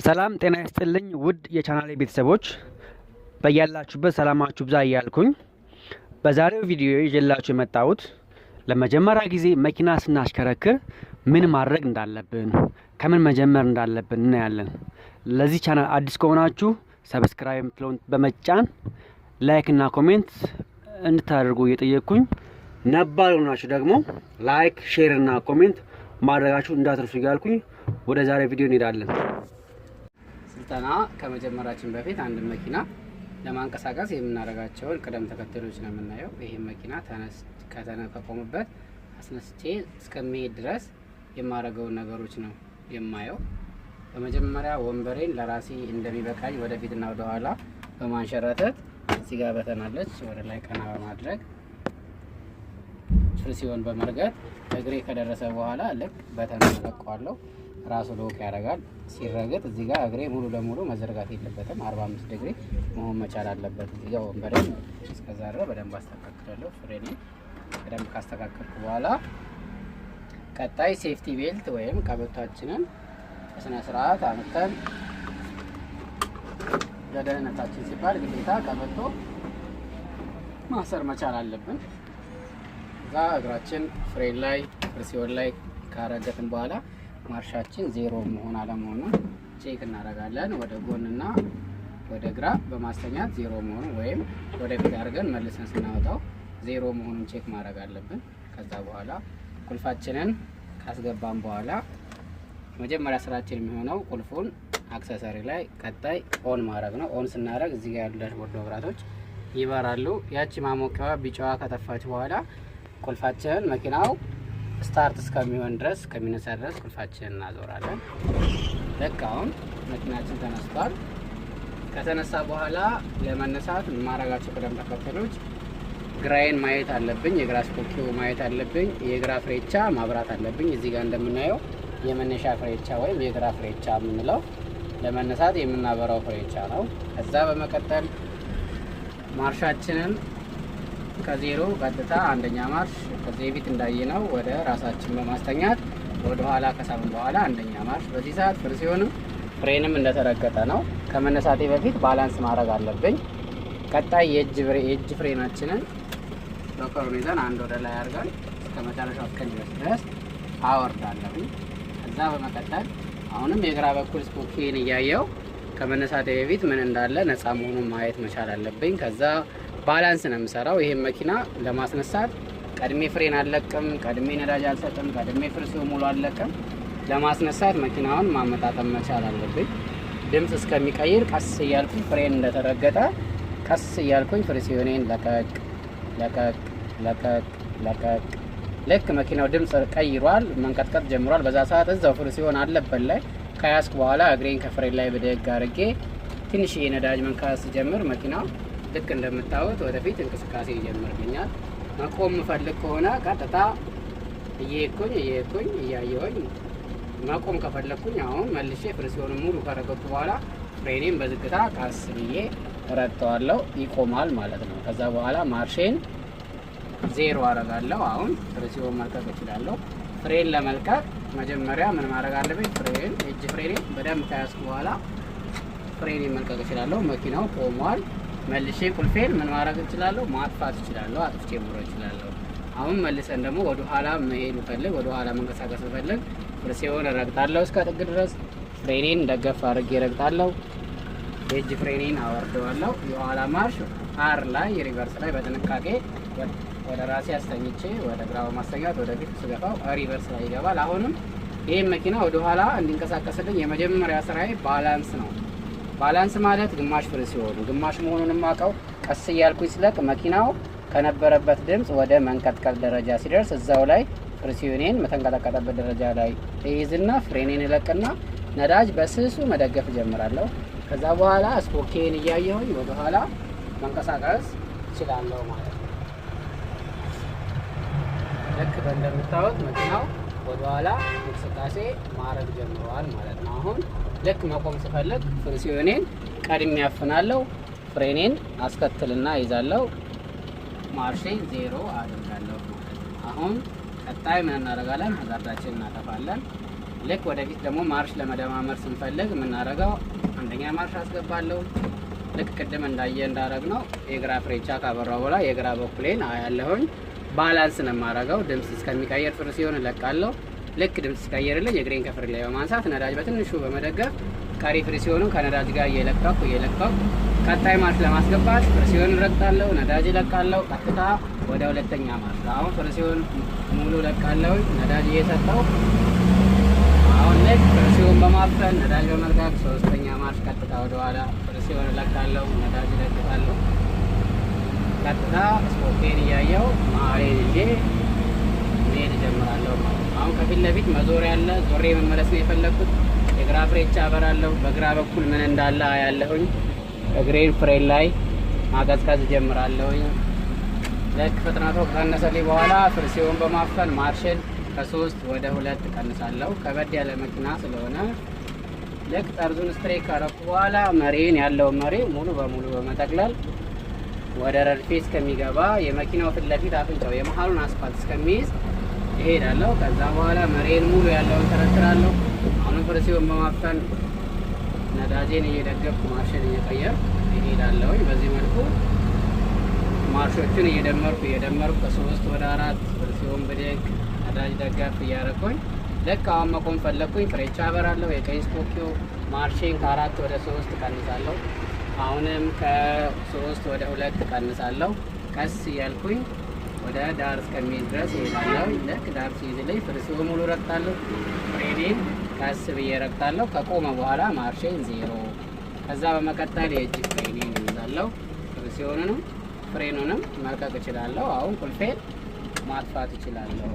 ሰላም ጤና ይስጥልኝ ውድ የቻናሌ ቤተሰቦች በያላችሁበት ሰላማችሁ ብዛ እያልኩኝ በዛሬው ቪዲዮ ይዤላችሁ የመጣሁት ለመጀመሪያ ጊዜ መኪና ስናሽከረክር ምን ማድረግ እንዳለብን ከምን መጀመር እንዳለብን እናያለን። ለዚህ ቻናል አዲስ ከሆናችሁ ሰብስክራይብ ምትለውን በመጫን ላይክ እና ኮሜንት እንድታደርጉ እየጠየቅኩኝ ነባር ሆናችሁ ደግሞ ላይክ ሼር እና ኮሜንት ማድረጋችሁ እንዳትረሱ እያልኩኝ ወደ ዛሬ ቪዲዮ እንሄዳለን። ስልጠና ከመጀመራችን በፊት አንድ መኪና ለማንቀሳቀስ የምናደርጋቸውን ቅደም ተከተሎች ነው የምናየው። ይሄ መኪና ከቆመበት አስነስቼ እስከሚሄድ ድረስ የማደርገውን ነገሮች ነው የማየው። በመጀመሪያ ወንበሬን ለራሴ እንደሚበቃኝ ወደፊትና ወደ ኋላ በማንሸራተት እዚህ ጋር በተናለች ወደ ላይ ቀና በማድረግ ፍሪሲዮን በመርገጥ እግሬ ከደረሰ በኋላ ልክ በተና ለቀዋለሁ። ራሱ ሎክ ያደርጋል። ሲረገጥ እዚህ ጋር እግሬ ሙሉ ለሙሉ መዘርጋት የለበትም። 45 ዲግሪ መሆን መቻል አለበት። እዚህ ጋር ወንበሬን እስከዛ ድረስ በደንብ አስተካክላለሁ። ፍሬኔን በደንብ ካስተካከልኩ በኋላ ቀጣይ ሴፍቲ ቤልት ወይም ቀበቷችንን በስነ ስርዓት አመተን ለደህንነታችን ሲባል ግዴታ ቀበቶ ማሰር መቻል አለብን። እዛ እግራችን ፍሬን ላይ ፍሪሲዮን ላይ ካረገጥን በኋላ ማርሻችን ዜሮ መሆን አለመሆኑን ቼክ እናደርጋለን። ወደ ጎንና ወደ ግራ በማስተኛት ዜሮ መሆኑን ወይም ወደ ፊት አድርገን መልሰን ስናወጣው ዜሮ መሆኑን ቼክ ማድረግ አለብን። ከዛ በኋላ ቁልፋችንን ካስገባን በኋላ መጀመሪያ ስራችን የሚሆነው ቁልፉን አክሰሰሪ ላይ ቀጣይ ኦን ማድረግ ነው። ኦን ስናደርግ እዚህ ጋር ያሉ ዳሽቦርድ መብራቶች ይበራሉ። ያቺ ማሞቂያዋ ቢጫዋ ከተፋች በኋላ ቁልፋችንን መኪናው ስታርት እስከሚሆን ድረስ ከሚነሳ ድረስ ቁልፋችንን እናዞራለን። ልክ አሁን መኪናችን ተነስቷል። ከተነሳ በኋላ ለመነሳት የማረጋቸው ቅደም ተከተሎች ግራዬን ማየት አለብኝ፣ የግራ ስፖኪው ማየት አለብኝ፣ የግራ ፍሬቻ ማብራት አለብኝ። እዚህ ጋር እንደምናየው የመነሻ ፍሬቻ ወይም የግራ ፍሬቻ የምንለው ለመነሳት የምናበራው ፍሬቻ ነው። ከዛ በመቀጠል ማርሻችንን ከዜሮ ቀጥታ አንደኛ ማርሽ ከዚህ በፊት እንዳየነው ወደ ራሳችን በማስተኛት ወደ ኋላ ከሳብን በኋላ አንደኛ ማርሽ። በዚህ ሰዓት ፍሪሲዮንም ፍሬንም እንደተረገጠ ነው። ከመነሳቴ በፊት ባላንስ ማድረግ አለብኝ። ቀጣይ የእጅ ፍሬናችንን ሎከሩን ይዘን አንድ ወደ ላይ አድርገን እስከ መጨረሻው እስከሚደርስ ድረስ አወርዳለሁ። ከዛ በመቀጠል አሁንም የግራ በኩል ስፖኪን እያየው ከመነሳቴ በፊት ምን እንዳለ ነፃ መሆኑን ማየት መቻል አለብኝ። ከዛ ባላንስ ነው የምሰራው። ይሄን መኪና ለማስነሳት ቀድሜ ፍሬን አልለቅም፣ ቀድሜ ነዳጅ አልሰጥም፣ ቀድሜ ፍሪሲዮን ሙሉ አልለቅም። ለማስነሳት መኪናውን ማመጣጠም መቻል አለብኝ። ድምፅ እስከሚቀይር ቀስ እያልኩኝ ፍሬን እንደተረገጠ ቀስ እያልኩኝ ፍሪሲዮኔን ለቀቅ ለቀቅ ለቀቅ ለቀቅ። ልክ መኪናው ድምፅ ቀይሯል፣ መንቀጥቀጥ ጀምሯል። በዛ ሰዓት እዛው ፍሪሲዮን አለበት ላይ ከያዝኩ በኋላ እግሬን ከፍሬን ላይ ብድግ አድርጌ ትንሽ የነዳጅ መንካት ሲጀምር መኪናው ልክ እንደምታዩት ወደፊት እንቅስቃሴ ይጀምርልኛል። መቆም ምፈልግ ከሆነ ቀጥታ እየሄድኩኝ እያየሁኝ መቆም ከፈለኩኝ አሁን መልሼ ፍሪሲዮን ሙሉ ካረገጥኩ በኋላ ፍሬኔን በዝግታ ቀስ ብዬ ረግጠዋለሁ፣ ይቆማል ማለት ነው። ከዛ በኋላ ማርሼን ዜሮ አረጋለሁ። አሁን ፍሪሲዮን መልቀቅ እችላለሁ። ፍሬን ለመልቀቅ መጀመሪያ ምን ማድረግ አለብኝ? ፍሬን እጅ ፍሬኔን በደንብ ከያዝኩ በኋላ ፍሬኔን መልቀቅ እችላለሁ። መኪናው ቆሟል። መልሼ ቁልፌን ምን ማድረግ እችላለሁ? ማጥፋት እችላለሁ። አጥፍቼ መውረድ እችላለሁ። አሁን መልሰን ደግሞ ወደ ኋላ መሄድ ብፈልግ፣ ወደ ኋላ መንቀሳቀስ ብፈልግ ፍሪሲዮን ረግጣለሁ እስከ ጥግ ድረስ። ፍሬኔን ደገፍ አድርጌ ረግጣለሁ። የእጅ ፍሬኔን አወርደዋለሁ። የኋላ ማርሽ አር ላይ ሪቨርስ ላይ በጥንቃቄ ወደ ራሴ አስተኝቼ ወደ ግራ በማስተኛት ወደፊት ስገፋው ሪቨርስ ላይ ይገባል። አሁንም ይህ መኪና ወደ ኋላ እንዲንቀሳቀስልኝ የመጀመሪያ ስራዬ ባላንስ ነው። ባላንስ ማለት ግማሽ ፍሪሲዮን ግማሽ መሆኑን ማቀው ቀስ እያልኩኝ ስለቅ መኪናው ከነበረበት ድምፅ ወደ መንቀጥቀጥ ደረጃ ሲደርስ እዛው ላይ ፍሪሲዮኔን መተንቀጠቀጠበት ደረጃ ላይ እይዝና ፍሬኔን እለቅና ነዳጅ በስሱ መደገፍ እጀምራለሁ። ከዛ በኋላ ስፖኬን እያየሁኝ ወደ ኋላ መንቀሳቀስ እችላለሁ ማለት ነው። ልክ እንደምታዩት መኪናው ወደ ኋላ እንቅስቃሴ ማድረግ ጀምሯል ማለት ነው። አሁን ልክ መቆም ስፈልግ ፍሪሲዮኔን ቀድሜ ያፍናለሁ፣ ፍሬኔን አስከትልና ይዛለሁ፣ ማርሼን ዜሮ አድርጋለሁ። አሁን ቀጣይ ምን እናደርጋለን? ሀዛርዳችንን እናጠፋለን። ልክ ወደፊት ደግሞ ማርሽ ለመደማመር ስንፈልግ የምናደርገው አንደኛ ማርሽ አስገባለሁ። ልክ ቅድም እንዳረግነው የግራ ፍሬቻ ካበራው በኋላ የግራ በኩሌን አያለሁኝ። ባላንስ ነው የማደርገው። ድምፅ እስከሚቀየር ፍሪሲዮን እለቃለሁ። ልክ ድምፅ ሲቀየርልኝ የግሬን ከፍሬ ላይ በማንሳት ነዳጅ በትንሹ በመደገፍ ቀሪ ፍሪሲዮኑን ከነዳጅ ጋር እየለቀኩ ቀጣይ ማርሽ ለማስገባት ፍሪሲዮን እረግጣለሁ፣ ነዳጅ እለቃለሁ። ቀጥታ ወደ ሁለተኛ ማርሽ አሁን ፍሪሲዮን ሙሉ እለቃለሁ፣ ነዳጅ እየሰጠው አሁን ልክ ፍሪሲዮን በማፍጠን ነዳጅ በመልቀቅ ሶስተኛ ማርሽ ቀጥታ ወደ ኋላ ፍሪሲዮን እለቃለሁ፣ ነዳጅ እለቅቃለሁ። ቀጥታ ስፖኬን እያየው መሀሌን ይዤ መሄድ እጀምራለሁ ማለት ነው። አሁን ከፊት ለፊት መዞር ያለ ዞሬ መመለስ ነው የፈለኩት። የግራ ፍሬቻ አበራለሁ። በግራ በኩል ምን እንዳለ አያለሁኝ። እግሬን ፍሬን ላይ ማቀዝቀዝ እጀምራለሁኝ። ልክ ፍጥነቱ ከቀነሰልኝ በኋላ ፍሪሲዮን በማፈን ማርሽን ከ3 ወደ 2 ቀንሳለሁ። ከበድ ያለ መኪና ስለሆነ ልክ ጠርዙን ስትሬክ ካረኩ በኋላ መሪን ያለውን መሪ ሙሉ በሙሉ በመጠቅለል ወደ ረድፌ እስከሚገባ የመኪናው ፊት ለፊት አፍንጫው የመሀሉን አስፋልት እስከሚይዝ እሄዳለሁ። ከዛ በኋላ መሪን ሙሉ ያለውን ተረትራለሁ። አሁንም ፍሪሲዮን በማፈን ነዳጄን እየደገፍኩ ማርሽን እየቀየርኩ እሄዳለሁ። በዚህ መልኩ ማርሾቹን እየደመርኩ ከ3 ወደ 4 ፍሪሲዮን ብድግ ነዳጅ ደገፍ እያደረኩኝ ልክ አሁን መቆም ፈለኩኝ። ፍሬቻ አበራለሁ። የቀኝ ስፖኪዮ ማርሽን ከ4 ወደ 3 ቀንሳለሁ። አሁንም ከ3 ወደ 2 ቀንሳለሁ። ቀስ እያልኩኝ ወደ ዳር እስከሚይዝ ድረስ እሄዳለሁ። ልክ ዳር ሲይዝልኝ ፍሪሲዮን ሙሉ ረግጣለሁ። ፍሬኔን ቀስ ብዬ ረግጣለሁ። ከቆመ በኋላ ማርሽን 0። ከዛ በመቀጠል የእጅ ፍሬኔን ይዛለሁ። ፍሪሲዮንንም ፍሬኑንም መልቀቅ እችላለሁ። አሁን ቁልፌን ማጥፋት እችላለሁ።